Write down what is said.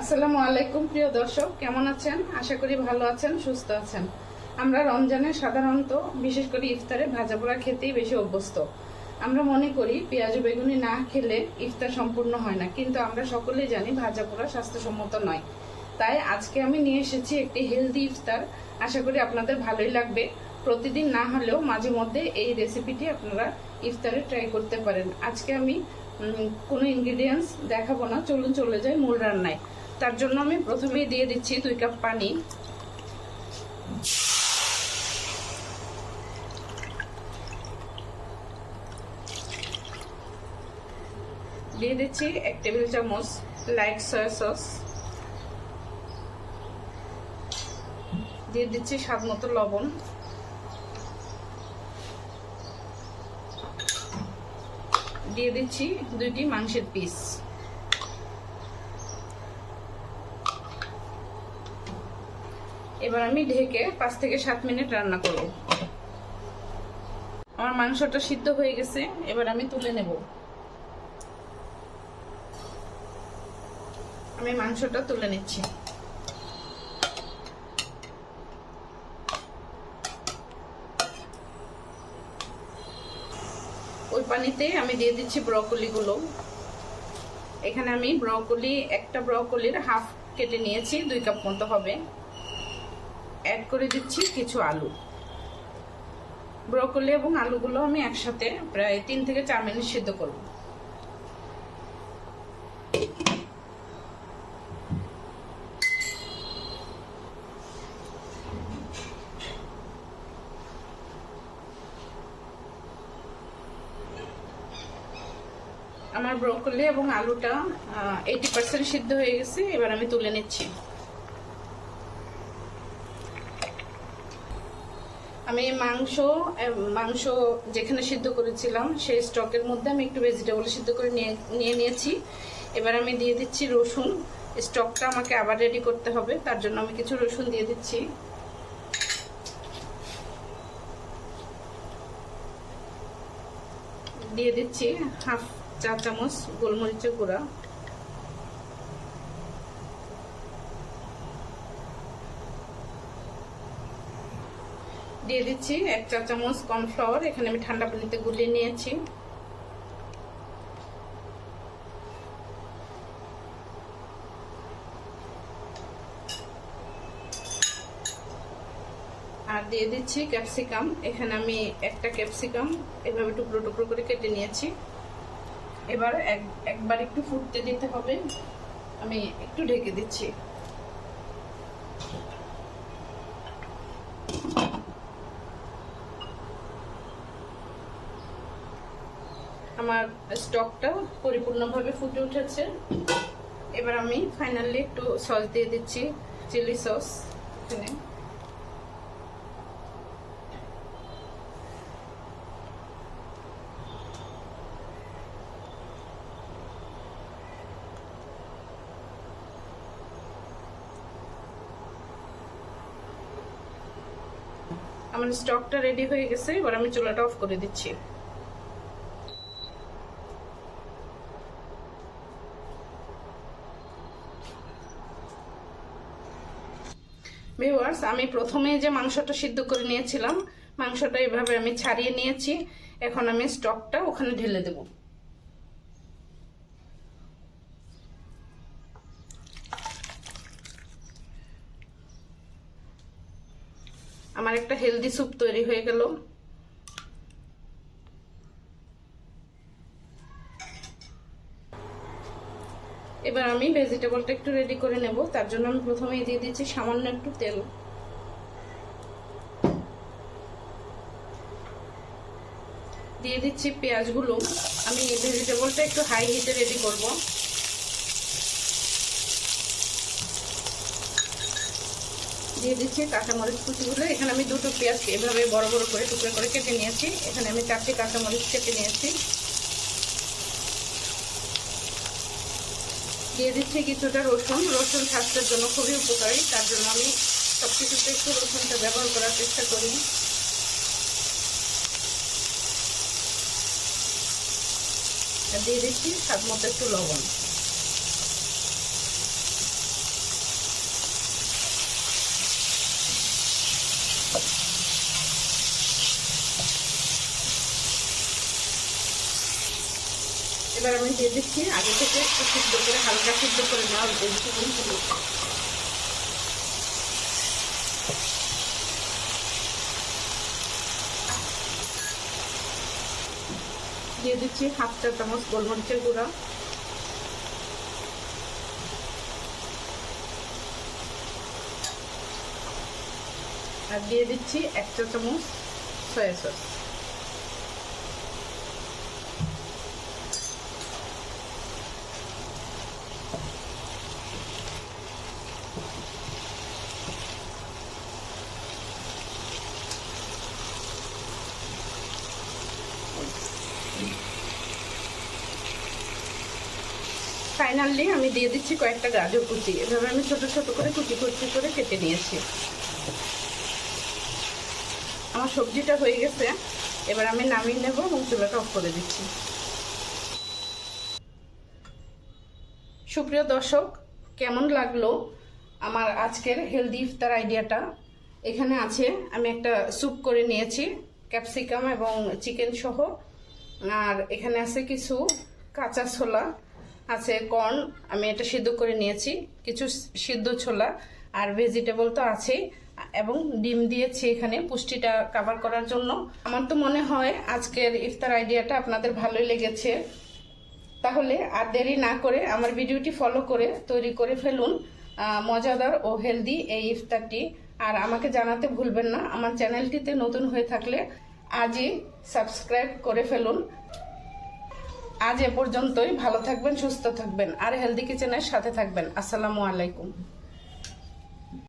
আসসালামু আলাইকুম প্রিয় দর্শক, কেমন আছেন? আশা করি ভালো আছেন, সুস্থ আছেন। আমরা রমজানে সাধারণত বিশেষ করে ইফতারে ভাজা পোড়া খেতেই বেশি অভ্যস্ত। আমরা মনে করি পেঁয়াজ বেগুনি না খেলে ইফতার সম্পূর্ণ হয় না, কিন্তু আমরা সকলেই জানি ভাজা পোড়া স্বাস্থ্যসম্মত নয়। তাই আজকে আমি নিয়ে এসেছি একটি হেলদি ইফতার। আশা করি আপনাদের ভালোই লাগবে। প্রতিদিন না হলেও মাঝে মধ্যে এই রেসিপিটি আপনারা ইফতারে ট্রাই করতে পারেন। আজকে আমি কোনো ইনগ্রিডিয়েন্টস দেখাবো না, চলুন চলে যাই মূল রান্নায়। তার জন্য আমি প্রথমেই দিয়ে দিচ্ছি 2 কাপ পানি, দিয়ে দিচ্ছি 1 টেবিল চামচ লাইট সয়া সস, দিয়ে দিচ্ছি স্বাদ মতো লবণ, দিয়ে দিচ্ছি 2টি মাংসের পিস। এবার আমি ঢেকে 5 থেকে 7 মিনিট রান্না করব। আমার মাংসটা সিদ্ধ হয়ে গেছে, এবার আমি তুলে নেব। আমি মাংসটা তুলে নিচ্ছি। ওই পানিতে আমি দিয়ে দিচ্ছি ব্রকলি গুলো। এখানে আমি একটা ব্রকলির হাফ কেটে নিয়েছি, 2 কাপ মতো হবে। অ্যাড করে দিচ্ছি কিছু আলু। ব্রকলি এবং আলুগুলো আমি একসাথে প্রায় 3 থেকে 4 মিনিট সিদ্ধ করব। আমার ব্রকলি এবং আলুটা 80% সিদ্ধ হয়ে গেছে, এবার আমি তুলে নিচ্ছি। আমি মাংস যেখানে সিদ্ধ করেছিলাম সেই স্টকের মধ্যে আমি একটু ভেজিটেবল সিদ্ধ করে নিয়ে নিয়েছি। এবার আমি দিয়ে দিচ্ছি রসুন। স্টকটা আমাকে আবার রেডি করতে হবে, তার জন্য আমি কিছু রসুন দিয়ে দিচ্ছি। দিয়ে দিচ্ছি হাফ চা চামচ গোলমরিচের গুঁড়া, দিয়ে দিচ্ছি 1 চা চামচ কর্নফ্লাওয়ার। এখানে আমি ঠান্ডা পানিতে গুলিয়ে নিয়েছি। আর দিয়ে দিচ্ছি ক্যাপসিকাম। এখানে আমি একটা ক্যাপসিকাম এভাবে টুকরো টুকরো করে কেটে নিয়েছি। এবার একবার একটু ফুটতে দিতে হবে, আমি একটু ঢেকে দিচ্ছি। আমার স্টকটা পরিপূর্ণভাবে ফুটে উঠেছে। এবার আমি ফাইনালি একটু সস দিয়ে দিচ্ছি, চিলি সস। এখানে আমার স্টকটা রেডি হয়ে গেছে, এবার আমি চুলাটা অফ করে দিচ্ছি। ভিউয়ার্স, আমি প্রথমে যে মাংসটা সিদ্ধ করে নিয়েছিলাম, মাংসটা এভাবে আমি ছাড়িয়ে নিয়েছি। এখন আমি স্টকটা ওখানে ঢেলে দেব। আমার একটা হেলদি স্যুপ তৈরি হয়ে গেল। এবার আমি ভেজিটেবলটা একটু রেডি করে নেব, তার জন্য আমি প্রথমেই দিয়ে দিচ্ছি সামান্য একটু তেল। দিয়ে দিচ্ছি পেঁয়াজগুলো। আমি ভেজিটেবলটা একটু হাই হিটে রেডি করব। দিয়ে দিচ্ছি কাঁচামরিচ কুচিগুলো। এখানে আমি 2টো পেঁয়াজ এভাবে বড় বড় করে টুকরো করে কেটে নিয়েছি। এখানে আমি 4টি কাঁচামরিচ কেটে নিয়েছি। দিয়ে দিচ্ছি কিছুটা রসুন। রসুন স্বাস্থ্যের জন্য খুবই উপকারী, তার জন্য আমি সবকিছুতে একটু রসুনটা ব্যবহার করার চেষ্টা করি। দিয়ে দিচ্ছি স্বাদ মতো একটু লবণ। এবার আমি দিয়ে দিচ্ছি আগে থেকে একটু সিদ্ধ করে, হালকা সিদ্ধ করে নেওয়া ভেজিটেবলগুলো। দিয়ে দিচ্ছি 1/2 চা চামচ গোলমরিচের গুঁড়া, আর দিয়ে দিচ্ছি 1 চা চামচ সয়া সস। ফাইনালি আমি দিয়ে দিচ্ছি কয়েকটা গাজর কুচি। এভাবে আমি ছোট ছোট করে কুচি কুচি করে কেটে নিয়েছি। আমার সবজিটা হয়ে গেছে, এবার আমি নামিয়ে নেব এবং চুলাটা অফ করে দিচ্ছি। সুপ্রিয় দর্শক, কেমন লাগলো আমার আজকের হেলদি ইফতার আইডিয়াটা? এখানে আছে, আমি একটা স্যুপ করে নিয়েছি ক্যাপসিকাম এবং চিকেন সহ, আর এখানে আছে কিছু কাঁচা ছোলা, আছে কর্ন, আমি এটা সিদ্ধ করে নিয়েছি, কিছু সিদ্ধ ছোলা, আর ভেজিটেবল তো আছেই, এবং ডিম দিয়েছি এখানে পুষ্টিটা কভার করার জন্য। আমার তো মনে হয় আজকের ইফতার আইডিয়াটা আপনাদের ভালোই লেগেছে। তাহলে আর দেরি না করে আমার ভিডিওটি ফলো করে তৈরি করে ফেলুন মজাদার ও হেলদি এই ইফতারটি। আর আমাকে জানাতে ভুলবেন না, আমার চ্যানেলটিতে নতুন হয়ে থাকলে আজই সাবস্ক্রাইব করে ফেলুন। আজ এ পর্যন্তই। ভালো থাকবেন, সুস্থ থাকবেন, আর হেলদি কিচেনের সাথে থাকবেন। আসসালামু আলাইকুম।